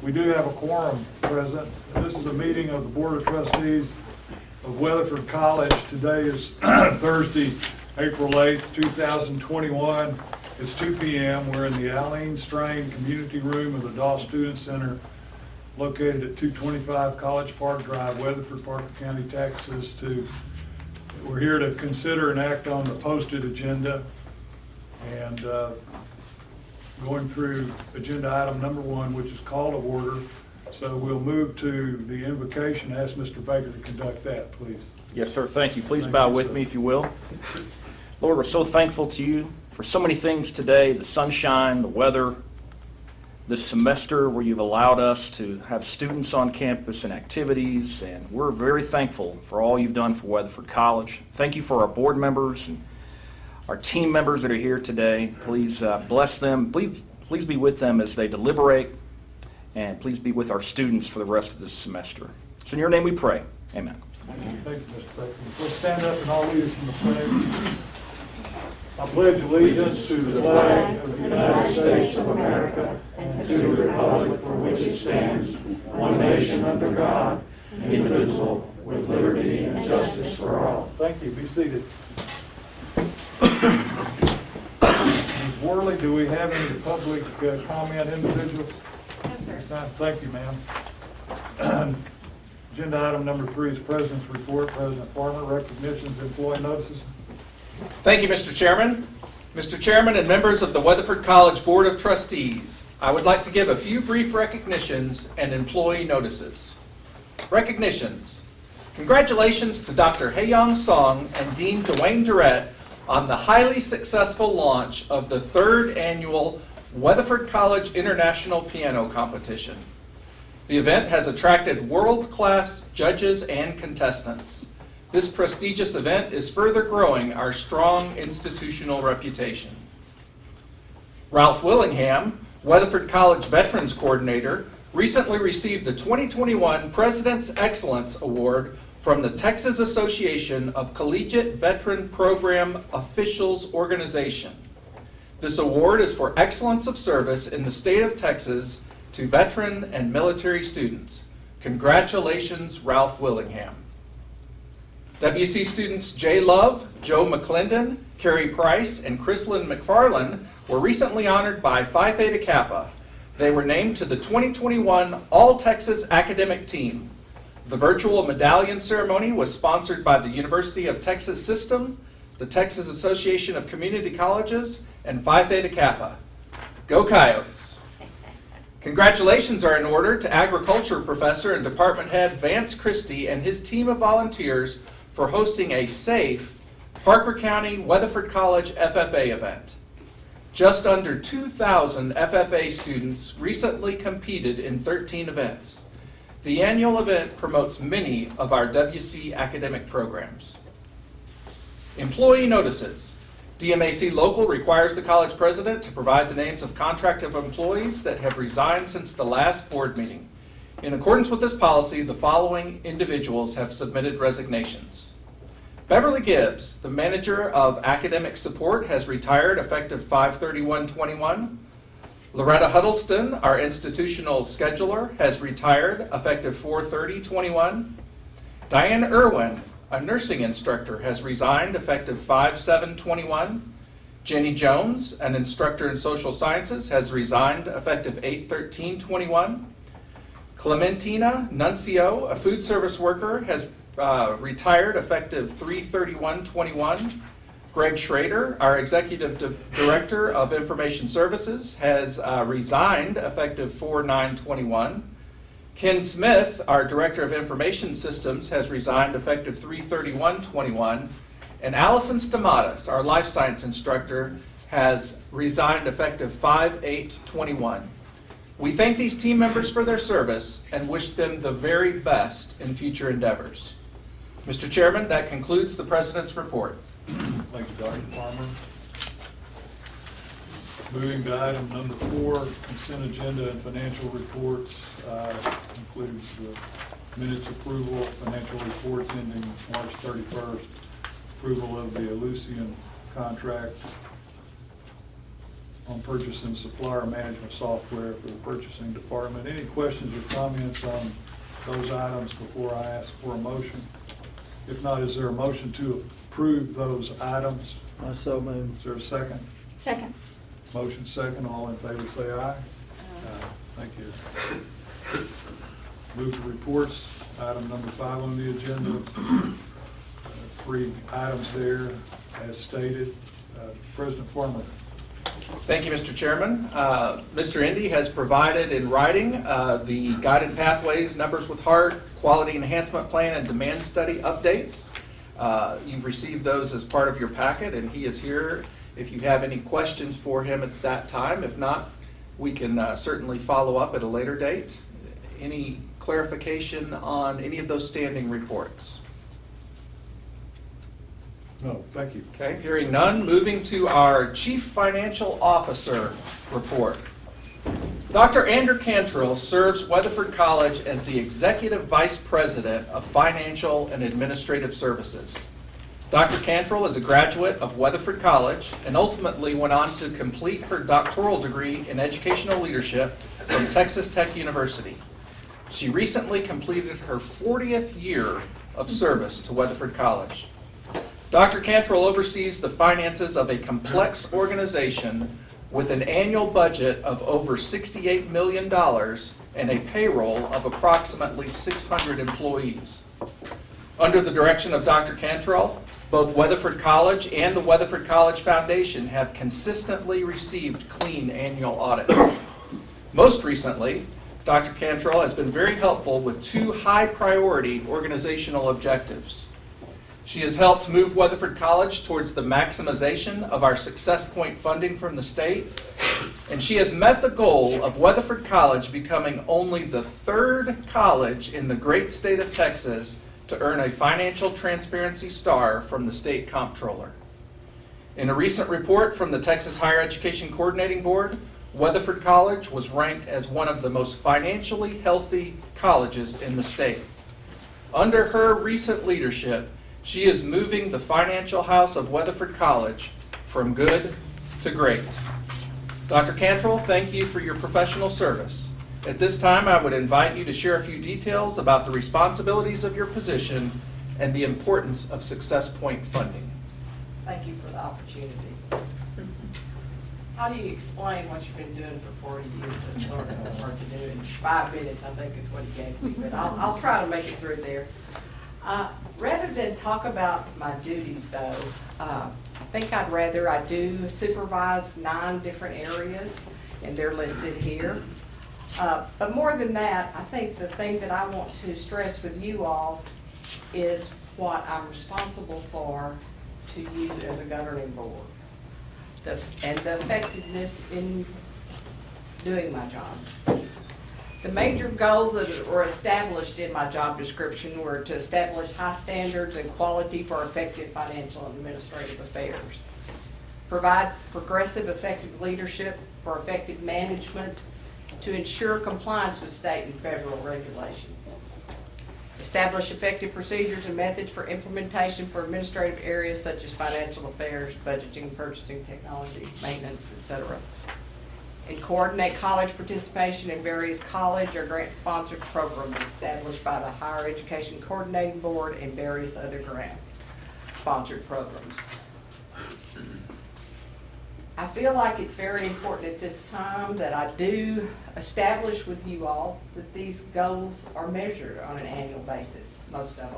We do have a quorum present. This is a meeting of the Board of Trustees of Weatherford College. Today is Thursday, April 8th, 2021. It's 2 p.m. We're in the Alumni Community Room of the Doss Student Center, located at 225 College Park Drive, Weatherford, Parker County, Texas. We're here to consider and act on the posted agenda, and going through agenda item number 1, which is call to order. So we'll move to the invocation. Ask Mr. Baker to conduct that, please. Yes, sir. Thank you. Please bow with me, if you will. Lord, we're so thankful to you for so many things today, the sunshine, the weather, this semester where you've allowed us to have students on campus and activities, and we're very thankful for all you've done for Weatherford College. Thank you for our board members and our team members that are here today. Please bless them. Please be with them as they deliberate, and please be with our students for the rest of this semester. So in your name we pray. Amen. Thank you, Mr. Baker. Let's stand up and all leaders from the pledge. I pledge allegiance to the flag of the United States of America and to the republic for which it stands, one nation under God, indivisible, with liberty and justice for all. Thank you. Be seated. Ms. Worley, do we have any public comment individuals? Yes, sir. Thank you, ma'am. Agenda item number 3 is President's Report. President Farmer, recognitions, employee notices. Thank you, Mr. Chairman. Mr. Chairman and members of the Weatherford College Board of Trustees, I would like to give a few brief recognitions and employee notices. Recognitions. Congratulations to Dr. Haeyong Song and Dean Dwayne Durrett on the highly successful launch of the 3rd annual Weatherford College International Piano Competition. The event has attracted world-class judges and contestants. This prestigious event is further growing our strong institutional reputation. Ralph Willingham, Weatherford College Veterans Coordinator, recently received the 2021 President's Excellence Award from the Texas Association of Collegiate Veteran Program Officials Organization. This award is for excellence of service in the state of Texas to veteran and military students. Congratulations, Ralph Willingham. WC students Jay Love, Joe McClendon, Carrie Price, and Chrislyn McFarland were recently honored by Phi Theta Kappa. They were named to the 2021 All-Texas Academic Team. The virtual medallion ceremony was sponsored by the University of Texas System, the Texas Association of Community Colleges, and Phi Theta Kappa. Go Coyotes! Congratulations are in order to Agriculture Professor and Department Head Vance Christie and his team of volunteers for hosting a safe Parker County Weatherford College FFA event. Just under 2,000 FFA students recently competed in 13 events. The annual event promotes many of our WC academic programs. Employee notices. DMAC Local requires the college president to provide the names of contracted employees that have resigned since the last board meeting. In accordance with this policy, the following individuals have submitted resignations. Beverly Gibbs, the manager of academic support, has retired effective 5/31/21. Loretta Huddleston, our institutional scheduler, has retired effective 4/30/21. Diane Irwin, a nursing instructor, has resigned effective 5/7/21. Jenny Jones, an instructor in social sciences, has resigned effective 8/13/21. Clementina Nuncio, a food service worker, has retired effective 3/31/21. Greg Schrader, our Executive Director of Information Services, has resigned effective 4/9/21. Ken Smith, our Director of Information Systems, has resigned effective 3/31/21. And Allison Stamatis, our Life Science Instructor, has resigned effective 5/8/21. We thank these team members for their service and wish them the very best in future endeavors. Mr. Chairman, that concludes the President's report. Thank you, Dr. Farmer. Moving to item number 4, consent agenda and financial reports, includes the minutes approval, financial reports ending March 31st, approval of the Lucian contract, on purchasing supplier management software for the purchasing department. Any questions or comments on those items before I ask for a motion? If not, is there a motion to approve those items? I so move. Is there a second? Second. Motion second, all in favor say aye. Aye. Thank you. Move to reports, item number 5 on the agenda. 3 items there as stated. President Farmer. Thank you, Mr. Chairman. Mr. Indy has provided in writing the guided pathways, numbers with heart, quality enhancement plan, and demand study updates. You've received those as part of your packet, and he is here if you have any questions for him at that time. If not, we can certainly follow up at a later date. Any clarification on any of those standing reports? No, thank you. Okay, hearing none, moving to our Chief Financial Officer report. Dr. Andrew Cantrell serves Weatherford College as the Executive Vice President of Financial and Administrative Services. Dr. Cantrell is a graduate of Weatherford College and ultimately went on to complete her doctoral degree in educational leadership from Texas Tech University. She recently completed her 40th year of service to Weatherford College. Dr. Cantrell oversees the finances of a complex organization with an annual budget of over $68 million and a payroll of approximately 600 employees. Under the direction of Dr. Cantrell, both Weatherford College and the Weatherford College Foundation have consistently received clean annual audits. Most recently, Dr. Cantrell has been very helpful with 2 high-priority organizational objectives. She has helped move Weatherford College towards the maximization of our Success Point funding from the state, and she has met the goal of Weatherford College becoming only the 3rd college in the great state of Texas to earn a financial transparency star from the state comptroller. In a recent report from the Texas Higher Education Coordinating Board, Weatherford College was ranked as one of the most financially healthy colleges in the state. Under her recent leadership, she is moving the financial house of Weatherford College from good to great. Dr. Cantrell, thank you for your professional service. At this time, I would invite you to share a few details about the responsibilities of your position and the importance of Success Point funding. Thank you for the opportunity. How do you explain what you've been doing for 40 years? It's sort of hard to do in 5 minutes, I think is what he gave me, but I'll try to make it through there. Rather than talk about my duties though, I think I do supervise 9 different areas, and they're listed here. But more than that, I think the thing that I want to stress with you all is what I'm responsible for to you as a governing board, and the effectiveness in doing my job. The major goals that were established in my job description were to establish high standards and quality for effective financial and administrative affairs, provide progressive, effective leadership for effective management to ensure compliance with state and federal regulations, establish effective procedures and methods for implementation for administrative areas such as financial affairs, budgeting, purchasing, technology, maintenance, etc., and coordinate college participation in various college or grant-sponsored programs established by the Higher Education Coordinating Board and various other grant-sponsored programs. I feel like it's very important at this time that I do establish with you all that these goals are measured on an annual basis, most of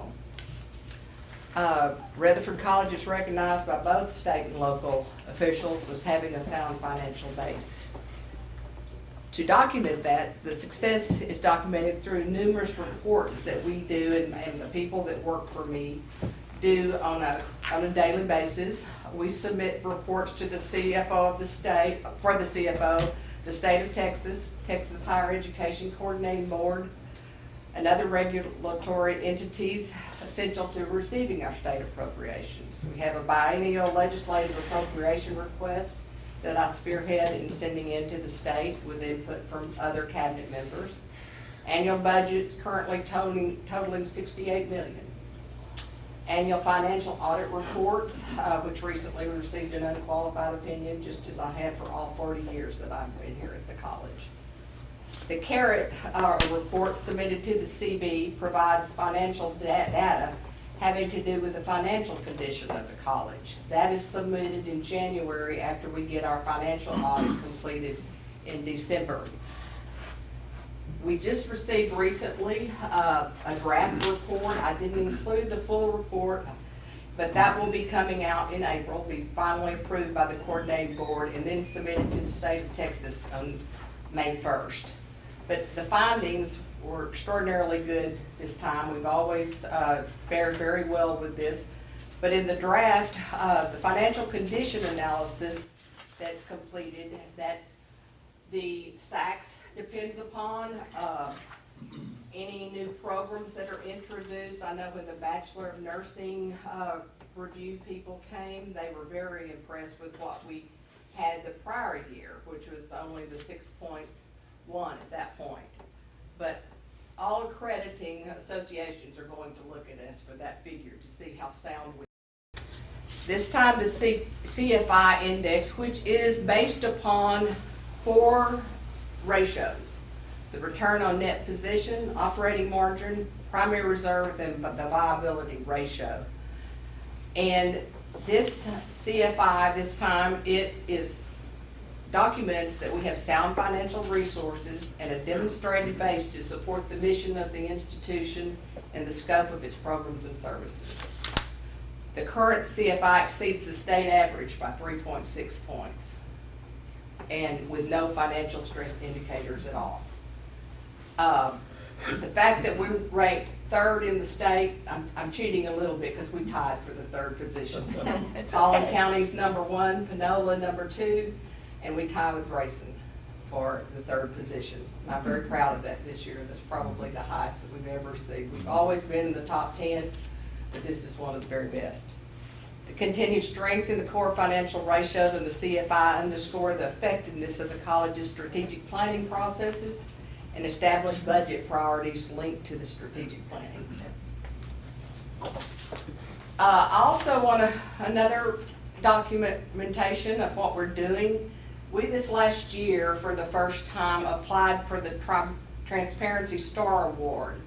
them. Rutherford College is recognized by both state and local officials as having a sound financial base. To document that, the success is documented through numerous reports that we do and the people that work for me do on a daily basis. We submit reports to the CFO of the state, for the CFO, the state of Texas, Texas Higher Education Coordinating Board, and other regulatory entities essential to receiving our state appropriations. We have a biennial legislative appropriation request that I spearhead in sending into the state with input from other cabinet members. Annual budgets currently totaling $68 million. Annual financial audit reports, which recently received an unqualified opinion, just as I have for all 40 years that I've been here at the college. The CARET report submitted to the CB provides financial data having to do with the financial condition of the college. That is submitted in January after we get our financial audit completed in December. We just received recently a draft report. I didn't include the full report, but that will be coming out in April, be finally approved by the coordinating board, and then submitted to the state of Texas on May 1st. But the findings were extraordinarily good this time. We've always fared very well with this. But in the draft, the financial condition analysis that's completed, that the SACS depends upon, any new programs that are introduced. I know when the Bachelor of Nursing review people came, they were very impressed with what we had the prior year, which was only the 6.1 at that point. But all accrediting associations are going to look at us for that figure to see how sound we are. This time the CFI index, which is based upon 4 ratios: the return on net position, operating margin, primary reserve, and the viability ratio. And this CFI this time, it is documents that we have sound financial resources and a demonstrated base to support the mission of the institution and the scope of its programs and services. The current CFI exceeds the state average by 3.6 points, and with no financial stress indicators at all. The fact that we ranked 3rd in the state, I'm cheating a little bit because we tied for the 3rd position. Collin County's #1, Panola #2, and we tie with Grayson for the 3rd position. And I'm very proud of that this year. That's probably the highest that we've ever received. We've always been in the top 10, but this is one of the very best. The continued strength in the core financial ratios and the CFI underscore the effectiveness of the college's strategic planning processes and established budget priorities linked to the strategic planning. I also want another documentation of what we're doing. We this last year, for the first time, applied for the Transparency Star Award.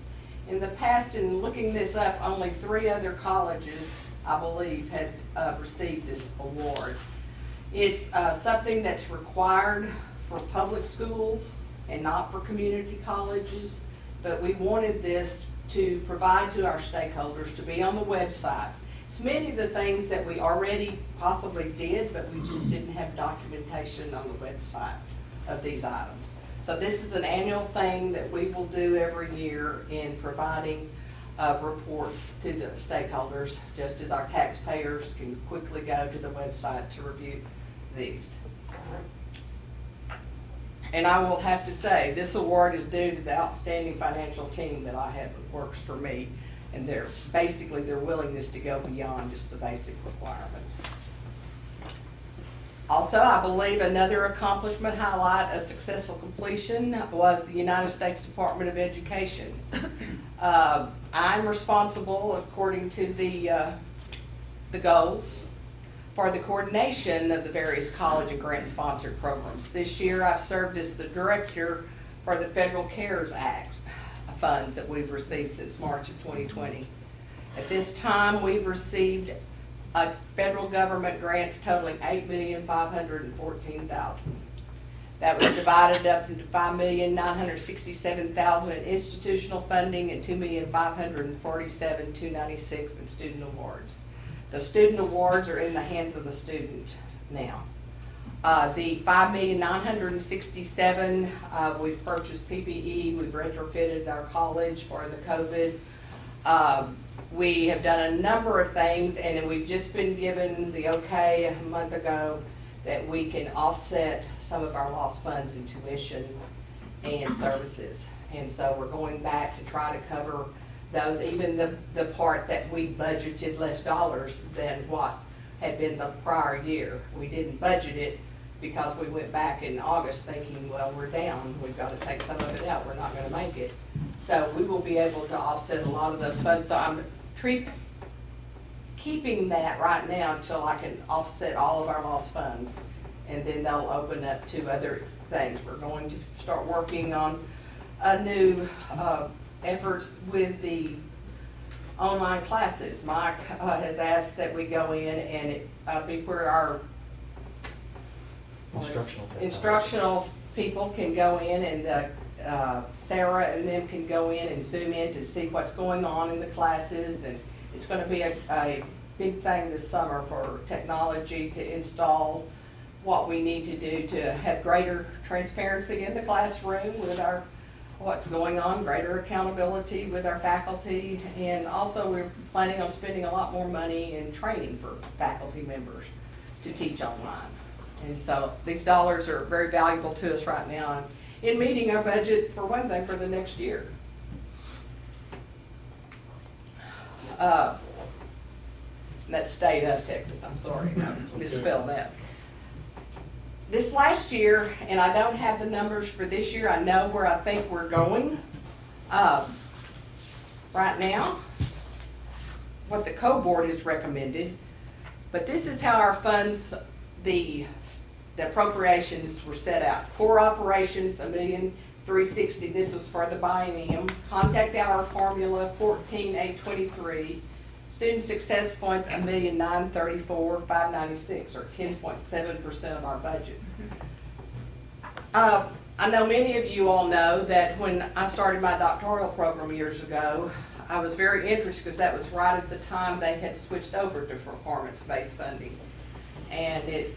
In the past, in looking this up, only 3 other colleges, I believe, had received this award. It's something that's required for public schools and not for community colleges, but we wanted this to provide to our stakeholders to be on the website. It's many of the things that we already possibly did, but we just didn't have documentation on the website of these items. So this is an annual thing that we will do every year in providing reports to the stakeholders, just as our taxpayers can quickly go to the website to review these. And I will have to say, this award is due to the outstanding financial team that I have that works for me, and their willingness to go beyond just the basic requirements. Also, I believe another accomplishment highlight of successful completion was the United States Department of Education. I'm responsible, according to the goals, for the coordination of the various college and grant-sponsored programs. This year, I've served as the director for the Federal CARES Act funds that we've received since March of 2020. At this time, we've received federal government grants totaling $8,514,000. That was divided up into $5,967,000 in institutional funding and $2,547,296 in student awards. The student awards are in the hands of the student now. The $5,967,000, we've purchased PPE, we've retrofitted our college for the COVID. We have done a number of things, and we've just been given the okay a month ago that we can offset some of our lost funds in tuition and services. And so we're going back to try to cover those, even the part that we budgeted less dollars than what had been the prior year. We didn't budget it because we went back in August thinking, well, we're down, we've got to take some of it out, we're not going to make it. So we will be able to offset a lot of those funds. So I'm keeping that right now until I can offset all of our lost funds. And then they'll open up to other things. We're going to start working on a new efforts with the online classes. Mike has asked that we go in and it be where our instructional people can go in, and Sarah and them can go in and zoom in to see what's going on in the classes. And it's going to be a big thing this summer for technology to install what we need to do to have greater transparency in the classroom with our what's going on, greater accountability with our faculty, and also we're planning on spending a lot more money in training for faculty members to teach online. And so these dollars are very valuable to us right now in meeting our budget, for one thing, for the next year. That's state of Texas, I'm sorry, I misspelled that. This last year, and I don't have the numbers for this year, I know where I think we're going. Right now, what the co-board has recommended, but this is how our funds, the appropriations were set out. Core operations, $1,360,000, this was for the biennium. Contact hour formula, $14,823. Student success points, $1,934,596, or 10.7% of our budget. I know many of you all know that when I started my doctoral program years ago, I was very interested because that was right at the time they had switched over to performance-based funding. And it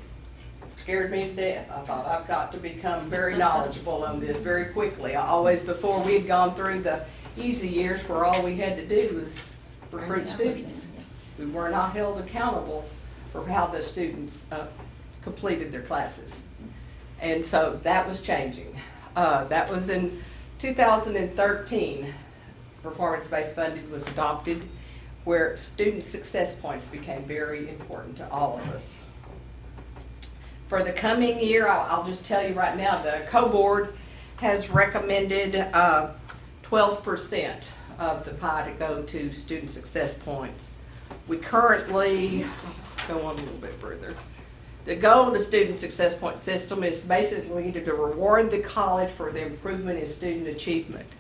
scared me to death. I thought, I've got to become very knowledgeable on this very quickly. I always, before we had gone through the easy years where all we had to do was recruit students. We were not held accountable for how the students completed their classes. And so that was changing. That was in 2013, performance-based funding was adopted, where student success points became very important to all of us. For the coming year, I'll just tell you right now, the co-board has recommended 12% of the pie to go to student success points. We currently, go on a little bit further. The goal of the student success point system is basically to reward the college for the improvement in student achievement.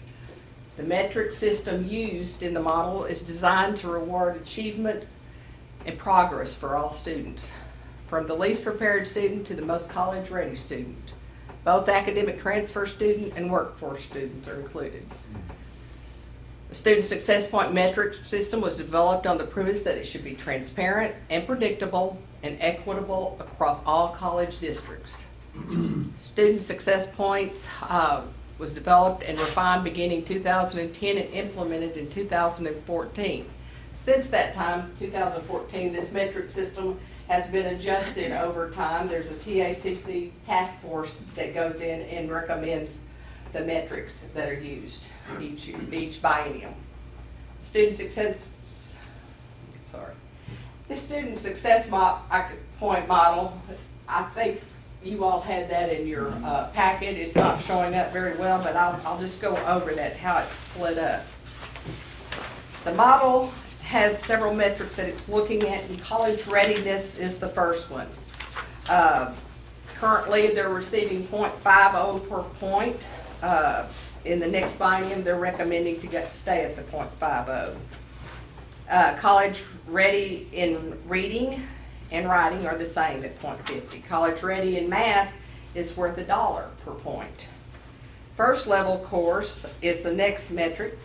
The metric system used in the model is designed to reward achievement and progress for all students, from the least prepared student to the most college-ready student. Both academic transfer student and workforce students are included. The student success point metric system was developed on the premise that it should be transparent and predictable and equitable across all college districts. Student success points was developed and refined beginning 2010 and implemented in 2014. Since that time, 2014, this metric system has been adjusted over time. There's a TACC task force that goes in and recommends the metrics that are used each biennium. Student success, the student success point model, I think you all had that in your packet. It's not showing up very well, but I'll just go over that, how it's split up. The model has several metrics that it's looking at, and college readiness is the first one. Currently, they're receiving 0.50 per point. In the next biennium, they're recommending to stay at the 0.50. College ready in reading and writing are the same at 0.50. College ready in math is worth $1 per point. First level course is the next metric,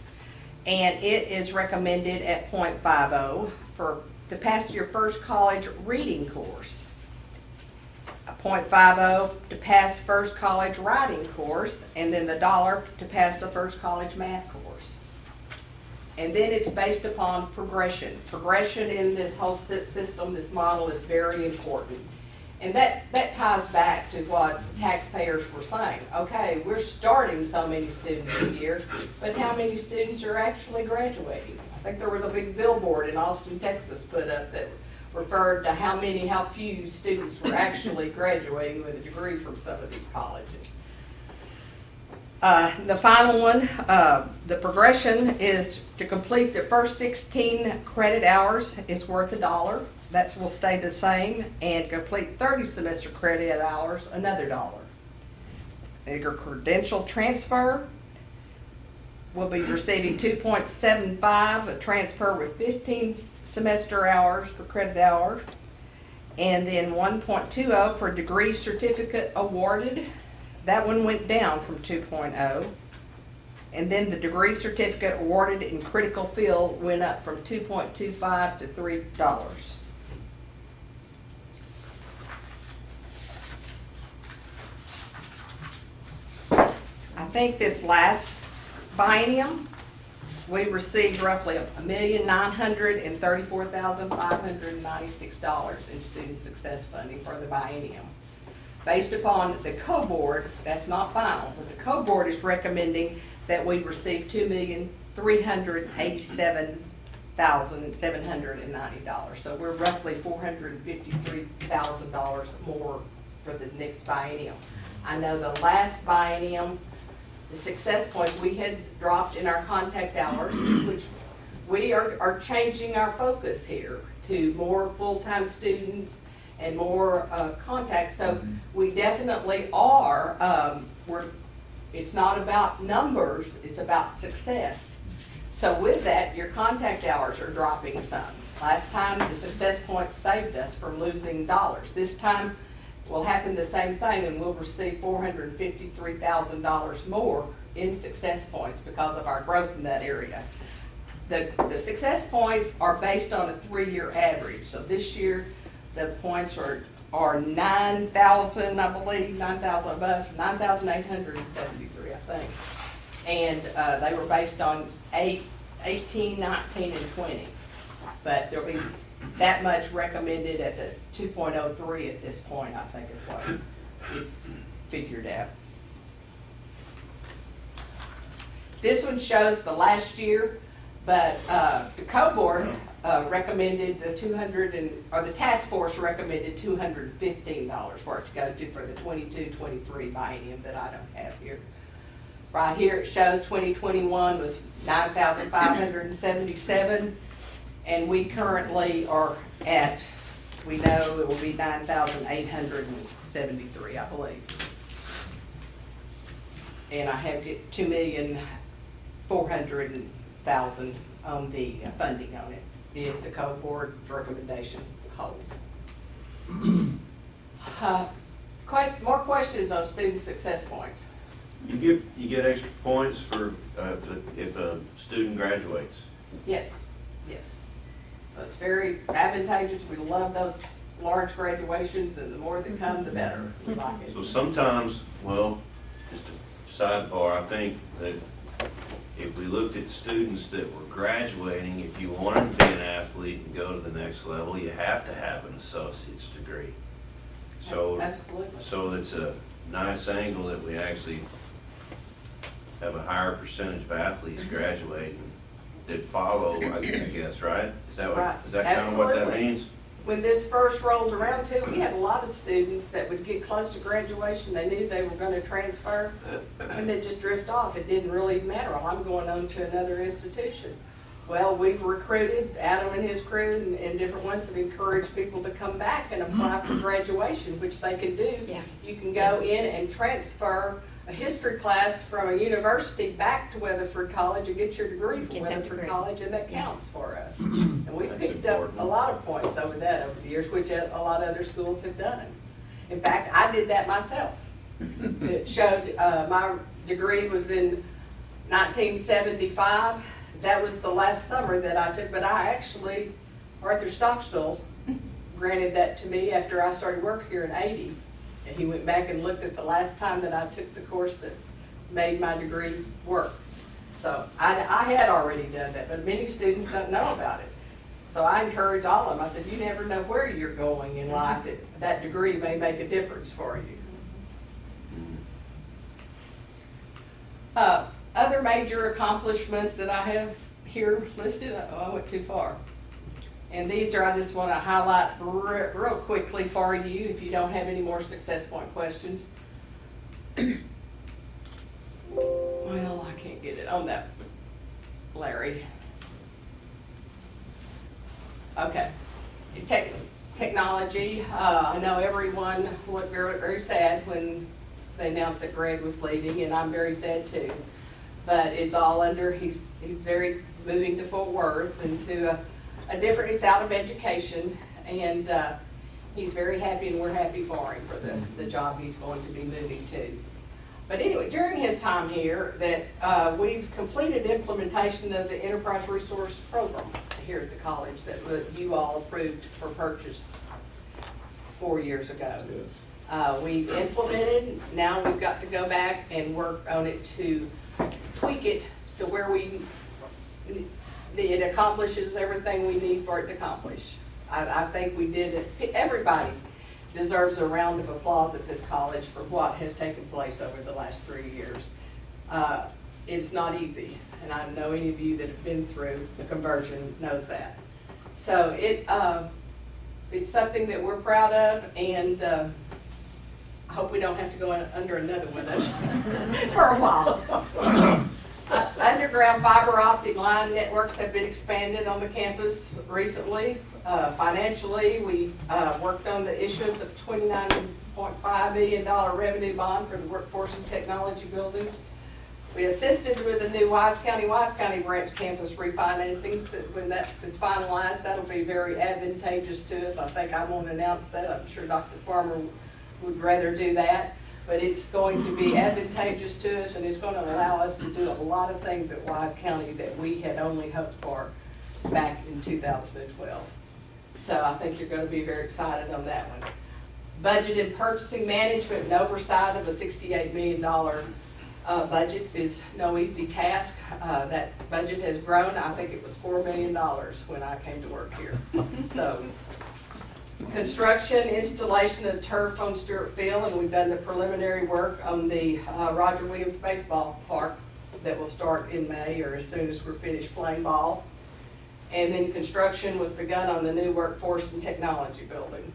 and it is recommended at 0.50 to pass your first college reading course. 0.50 to pass first college writing course, and then the $1 to pass the first college math course. And then it's based upon progression. Progression in this whole system, this model, is very important. And that ties back to what taxpayers were saying. Okay, we're starting so many students a year, but how many students are actually graduating? I think there was a big billboard in Austin, Texas put up that referred to how few students were actually graduating with a degree from some of these colleges. The final one, the progression is to complete the first 16 credit hours is worth $1. That will stay the same, and complete 30 semester credit hours, another $1. Your credential transfer will be receiving 2.75, a transfer with 15 semester hours for credit hours, and then 1.20 for degree certificate awarded. That one went down from 2.0. And then the degree certificate awarded in critical field went up from 2.25 to $3. I think this last biennium, we received roughly $1,934,596 in student success funding for the biennium. Based upon the co-board, that's not final, but the co-board is recommending that we receive $2,387,790. So we're roughly $453,000 more for the next biennium. I know the last biennium, the success points we had dropped in our contact hours, which we are changing our focus here to more full-time students and more contacts. So we definitely are, it's not about numbers, it's about success. So with that, your contact hours are dropping some. Last time, the success points saved us from losing dollars. This time, will happen the same thing, and we'll receive $453,000 more in success points because of our growth in that area. The success points are based on a 3-year average. So this year, the points are 9,000, I believe, 9,000 above, 9,873, I think. And they were based on 18, 19, and 20. But there'll be that much recommended at the 2.03 at this point, I think is what it's figured out. This one shows the last year, but the co-board recommended the the task force recommended $215 for it to go to for the 22-23 biennium that I don't have here. Right here it shows 2021 was 9,577. And we currently are at, we know it will be 9,873, I believe. And I have get 2,400,000 on the funding on it, if the co-board's recommendation holds. Quite more questions on student success points. You get extra points for if a student graduates. Yes, yes. So it's very advantageous. We love those large graduations, and the more that come, the better. We like it. So sometimes, well, just a sidebar, I think that if we looked at students that were graduating, if you wanted to be an athlete and go to the next level, you have to have an associate's degree. So, Absolutely. so it's a nice angle that we actually have a higher percentage of athletes graduating that follow, I guess, right? Is that what, Right. is that kind of what that Absolutely. means? When this first rolled around too, we had a lot of students that would get close to graduation, they knew they were going to transfer, and they'd just drift off. It didn't really matter. Well, I'm going on to another institution. Well, we've recruited, Adam and his crew and different ones have encouraged people to come back and apply for graduation, which they can do. Yeah. You can go in and transfer a history class from a university back to Weatherford College and get your degree from Get that Weatherford degree. College, and that counts for us. And we've That's picked up important. a lot of points over that over the years, which a lot of other schools have done. In fact, I did that myself. It showed, my degree was in 1975. That was the last summer that I took, but I actually, Arthur Stockstill granted that to me after I started work here in '80. And he went back and looked at the last time that I took the course that made my degree work. So I had already done that, but many students don't know about it. So I encourage all of them. I said, you never know where you're going in life. That degree may make a difference for you. Other major accomplishments that I have here listed, I went too far. And these are, I just want to highlight real quickly for you if you don't have any more success point questions. can't get it on that, Larry. Okay. Technology, I know everyone looked very, very sad when they announced that Greg was leaving, and I'm very sad too. But it's all under, he's very moving to Fort Worth into a different, it's out of education, and he's very happy, and we're happy for him for the job he's going to be moving to. But anyway, during his time here, that we've completed implementation of the Enterprise Resource Program here at the college that you all approved for purchase 4 years ago. Yes. We've implemented, now we've got to go back and work on it to tweak it to where it accomplishes everything we need for it to accomplish. I think we did it. Everybody deserves a round of applause at this college for what has taken place over the last 3 years. It's not easy, and I know any of you that have been through the conversion knows that. So it's something that we're proud of, and I hope we don't have to go under another one for a while. Underground fiber optic line networks have been expanded on the campus recently. Financially, we worked on the issuance of $29.5 million revenue bond for the Workforce and Technology Building. We assisted with the new Wise County branch campus refinancing. So when that is finalized, that'll be very advantageous to us. I think I won't announce that. I'm sure Dr. Farmer would rather do that. But it's going to be advantageous to us, and it's going to allow us to do a lot of things at Wise County that we had only hoped for back in 2012. So I think you're going to be very excited on that one. Budget and purchasing management and oversight of a $68 million budget is no easy task. That budget has grown. I think it was $4 million when I came to work here. So, construction, installation of turf on Stewart Field, and we've done the preliminary work on the Roger Williams Baseball Park that will start in May or as soon as we're finished playing ball. And then construction was begun on the new Workforce and Technology Building.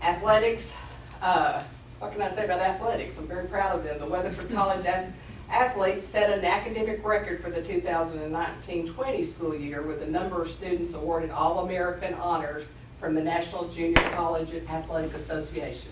Athletics, what can I say about athletics? I'm very proud of them. The Weatherford College athletes set an academic record for the 2019-20 school year with a number of students awarded All-American honors from the National Junior College Athletic Association.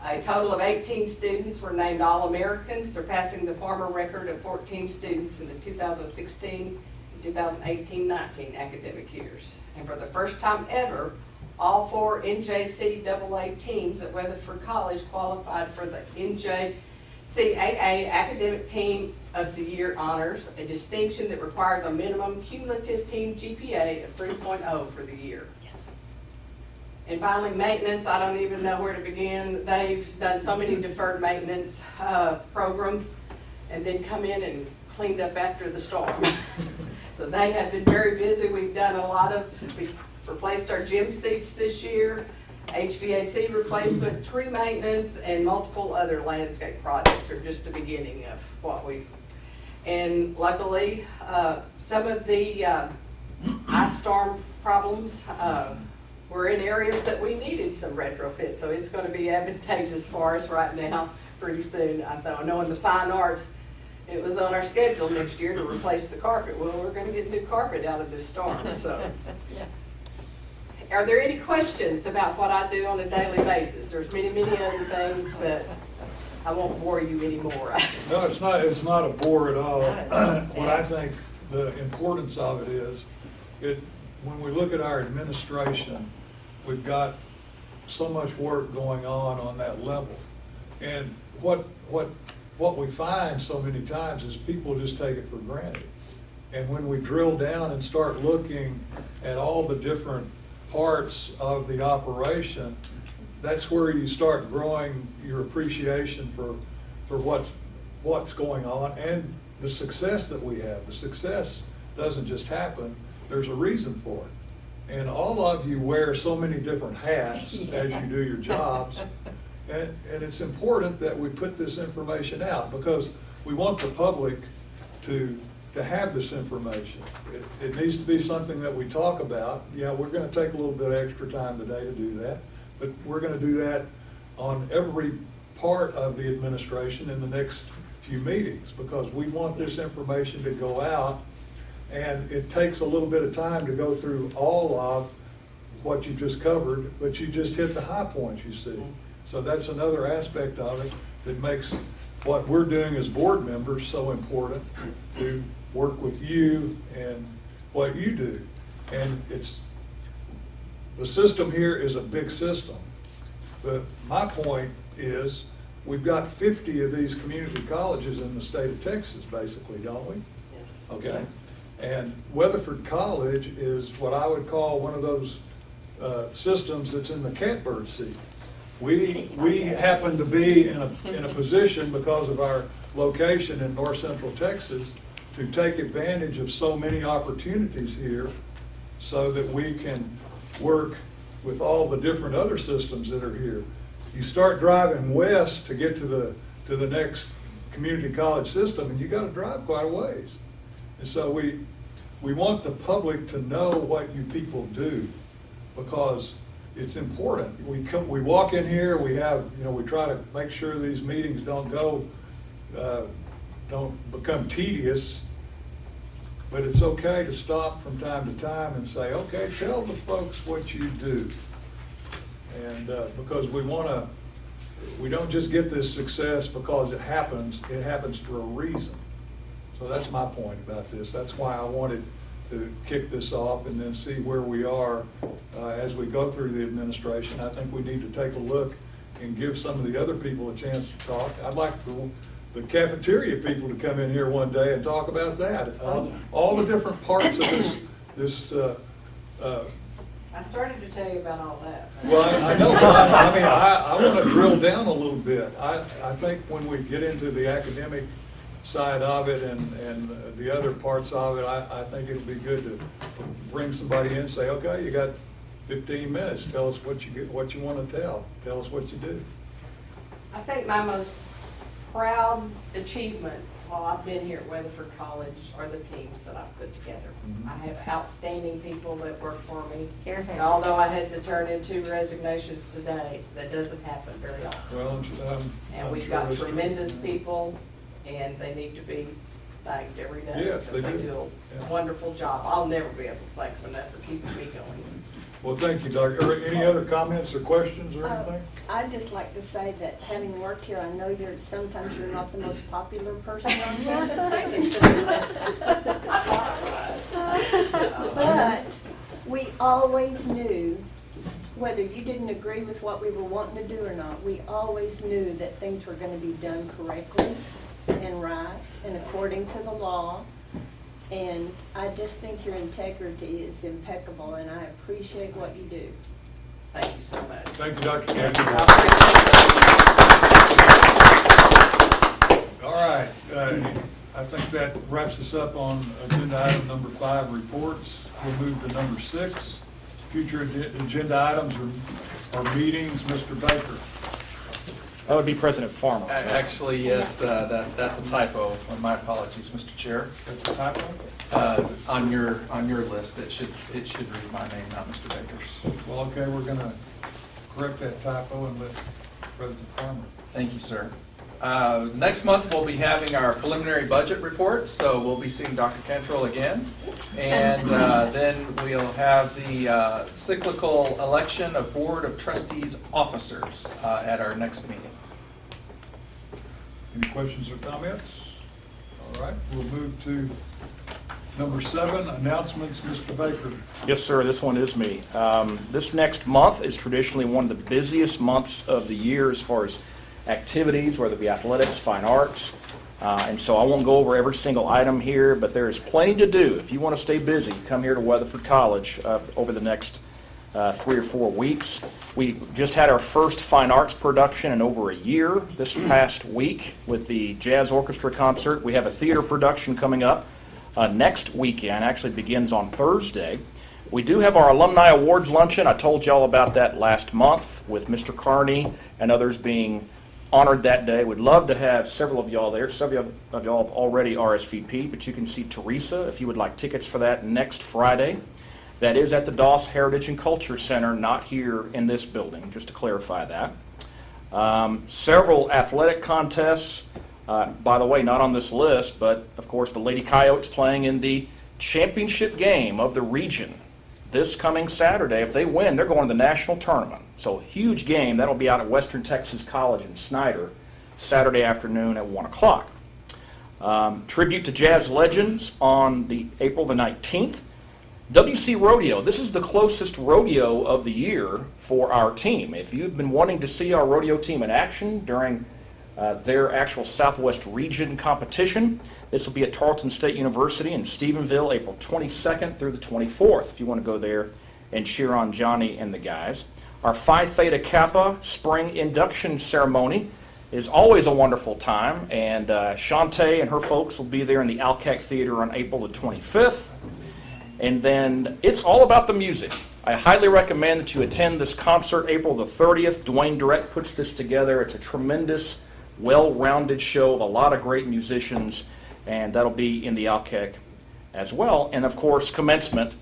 A total of 18 students were named All-Americans, surpassing the former record of 14 students in the 2016 and 2018-19 academic years. And for the first time ever, all 4 NJCAA teams at Weatherford College qualified for the NJCAA Academic Team of the Year honors, a distinction that requires a minimum cumulative team GPA of 3.0 for the year. Yes. And finally, maintenance, I don't even know where to begin. They've done so many deferred maintenance programs and then come in and cleaned up after the storm. So they have been very busy. We've done a lot of, we've replaced our gym seats this year, HVAC replacement, tree maintenance, and multiple other landscape projects are just the beginning of what we've. And luckily, some of the ice storm problems were in areas that we needed some retrofit, so it's going to be advantageous for us right now pretty soon. I know in the fine arts, it was on our schedule next year to replace the carpet. Well, we're going to get new carpet out of this storm, so. Yeah. Are there any questions about what I do on a daily basis? There's many, many other things, but I won't bore you anymore. No, it's not a bore at all. What I think the importance of it is, when we look at our administration, we've got so much work going on that level. And what we find so many times is people just take it for granted. And when we drill down and start looking at all the different parts of the operation, that's where you start growing your appreciation for what's going on and the success that we have. The success doesn't just happen, there's a reason for it. And all of you wear so many different hats as you do your jobs. And it's important that we put this information out because we want the public to have this information. It needs to be something that we talk about. Yeah, we're going to take a little bit extra time today to do that, but we're going to do that on every part of the administration in the next few meetings, because we want this information to go out, and it takes a little bit of time to go through all of what you just covered, but you just hit the high points, you see. So that's another aspect of it that makes what we're doing as board members so important, to work with you and what you do. And the system here is a big system. But my point is, we've got 50 of these community colleges in the state of Texas, basically, don't we? Yes. Okay. And Weatherford College is what I would call one of those systems that's in the catbird seat. We happen to be in a position, because of our location in north central Texas, to take advantage of so many opportunities here, so that we can work with all the different other systems that are here. You start driving west to get to the next community college system, and you got to drive quite a ways. And so we want the public to know what you people do, because it's important. We walk in here, we try to make sure these meetings don't become tedious, but it's okay to stop from time to time and say, okay, tell the folks what you do. And because we don't just get this success because it happens for a reason. So that's my point about this. That's why I wanted to kick this off and then see where we are as we go through the administration. I think we need to take a look and give some of the other people a chance to talk. I'd like the cafeteria people to come in here one day and talk about that. All the different parts of this I started to tell you about all that. well, I know, I want to drill down a little bit. I think when we get into the academic side of it and the other parts of it, I think it'll be good to bring somebody in and say, okay, you got 15 minutes. Tell us what you want to tell. Tell us what you do. I think my most proud achievement while I've been here at Weatherford College are the teams that I've put together. I have outstanding people that work for me. And although I had to turn in 2 resignations today, that doesn't happen very often. Well, And I'm we've sure got that's true. tremendous people, and they need to be thanked every day. Yes, they because do. a Yeah. wonderful job. I'll never be able to thank them enough for keeping me going. Well, thank you, Dr. Any other comments or questions or anything? I'd just like to say that having worked here, I know sometimes you're not the most popular person on campus. But we always knew, whether you didn't agree with what we were wanting to do or not, we always knew that things were going to be done correctly and right and according to the law. And I just think your integrity is impeccable, and I appreciate what you do. Thank you so much. Thank you, Dr. Campbell. All right, I think that wraps us up on agenda item number 5, reports. We'll move to number 6, future agenda items or meetings. Mr. Baker. That would be President Farmer. Actually, yes, that's a typo. My apologies, Mr. Chair. That's a typo? On your list, it should read my name, not Mr. Baker's. Well, okay, we're going to correct that typo and let President Farmer. Thank you, sir. Next month, we'll be having our preliminary budget report, so we'll be seeing Dr. Cantrell again. And then we'll have the cyclical election of Board of Trustees officers at our next meeting. Any questions or comments? All right, we'll move to number 7, announcements. Mr. Baker. Yes, sir, this one is me. This next month is traditionally one of the busiest months of the year as far as activities, whether it be athletics, fine arts. And so I won't go over every single item here, but there is plenty to do. If you want to stay busy, come here to Weatherford College over the next 3 or 4 weeks. We just had our first fine arts production in over a year this past week with the Jazz Orchestra concert. We have a theater production coming up next weekend, actually begins on Thursday. We do have our Alumni Awards Luncheon. I told you all about that last month with Mr. Carney and others being honored that day. We'd love to have several of y'all there. Several of y'all have already RSVP'd, but you can see Teresa if you would like tickets for that next Friday. That is at the Doss Heritage and Culture Center, not here in this building, just to clarify that. Several athletic contests By the way, not on this list, but of course the Lady Coyotes playing in the championship game of the region this coming Saturday. If they win, they're going to the national tournament. So huge game. That'll be out at Western Texas College in Snyder Saturday afternoon at 1 o'clock. Tribute to jazz legends on April the 19th. WC Rodeo. This is the closest rodeo of the year for our team. If you've been wanting to see our rodeo team in action during their actual Southwest region competition, this will be at Tarleton State University in Stephenville, April 22nd through the 24th, if you want to go there and cheer on Johnny and the guys. Our Phi Theta Kappa spring induction ceremony is always a wonderful time, and Shantae and her folks will be there in the Alcac Theater on April the 25th. And then it's all about the music. I highly recommend that you attend this concert April the 30th. Dwayne Direct puts this together. It's a tremendous, well-rounded show of a lot of great musicians, and that'll be in the Alcac as well. And of course, commencement,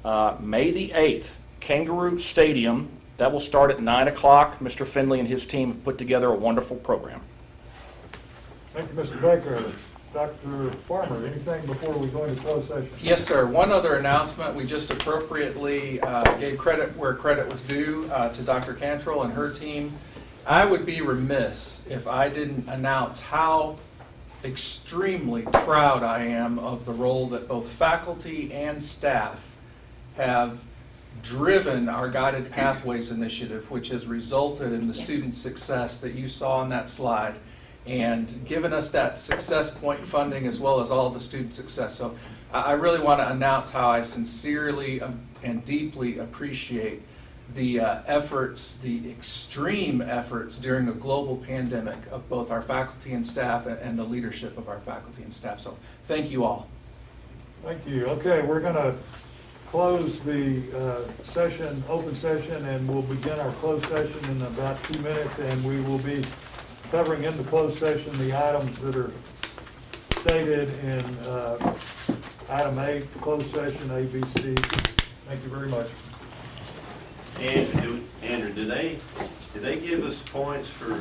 May the 8th, Kangaroo Stadium. That will start at 9 o'clock. Mr. Finley and his team have put together a wonderful program. Thank you, Mr. Baker. Dr. Farmer, anything before we go into closed session? Yes, sir. One other announcement. We just appropriately gave credit where credit was due to Dr. Cantrell and her team. I would be remiss if I didn't announce how extremely proud I am of the role that both faculty and staff have driven our Guided Pathways initiative, which has resulted in the student success that you saw on that slide, and given us that success point funding as well as all of the student success. So I really want to announce how I sincerely and deeply appreciate the efforts, the extreme efforts during a global pandemic of both our faculty and staff and the leadership of our faculty and staff. So thank you all. Thank you. Okay, we're going to close the session, open session, and we'll begin our closed session in about 2 minutes, and we will be covering in the closed session the items that are stated in item 8, closed session A, B, C. Thank you very much. Andrew, do they give us points for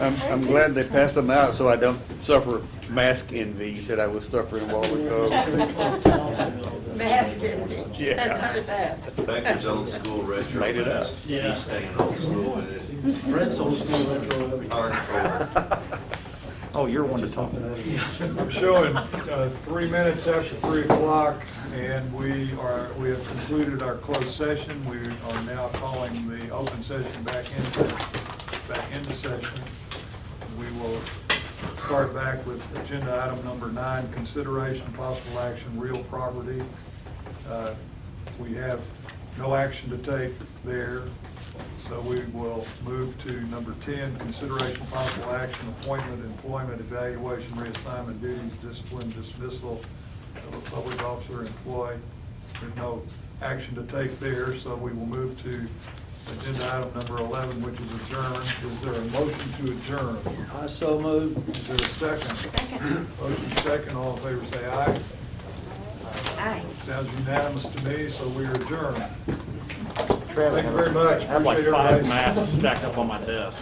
I'm glad they passed them out so I don't suffer mask envy that I was suffering a while ago. Mask envy. Yeah. Becker's old school retro. Made it up. vest. He's staying old school with it. Brent's old school retro. Hardcore. Oh, you're one to talk. I'm showing 3 minutes after 3 o'clock, and we have concluded our closed session. We are now calling the open session back into session. We will start back with agenda item number 9, consideration possible action, real property. We have no action to take there, so we will move to number 10, consideration possible action, appointment, employment, evaluation, reassignment, duties, discipline, dismissal of a public officer or employee. There's no action to take there, so we will move to agenda item number 11, which is adjourn. Is there a motion to adjourn? I so moved. Is there a second? Second. Motion second, all in favor say aye. Aye. Sounds unanimous to me, so we are adjourned. Trevor, Thank you very much. I have like Appreciate 5 everybody's- masks stacked up on my desk.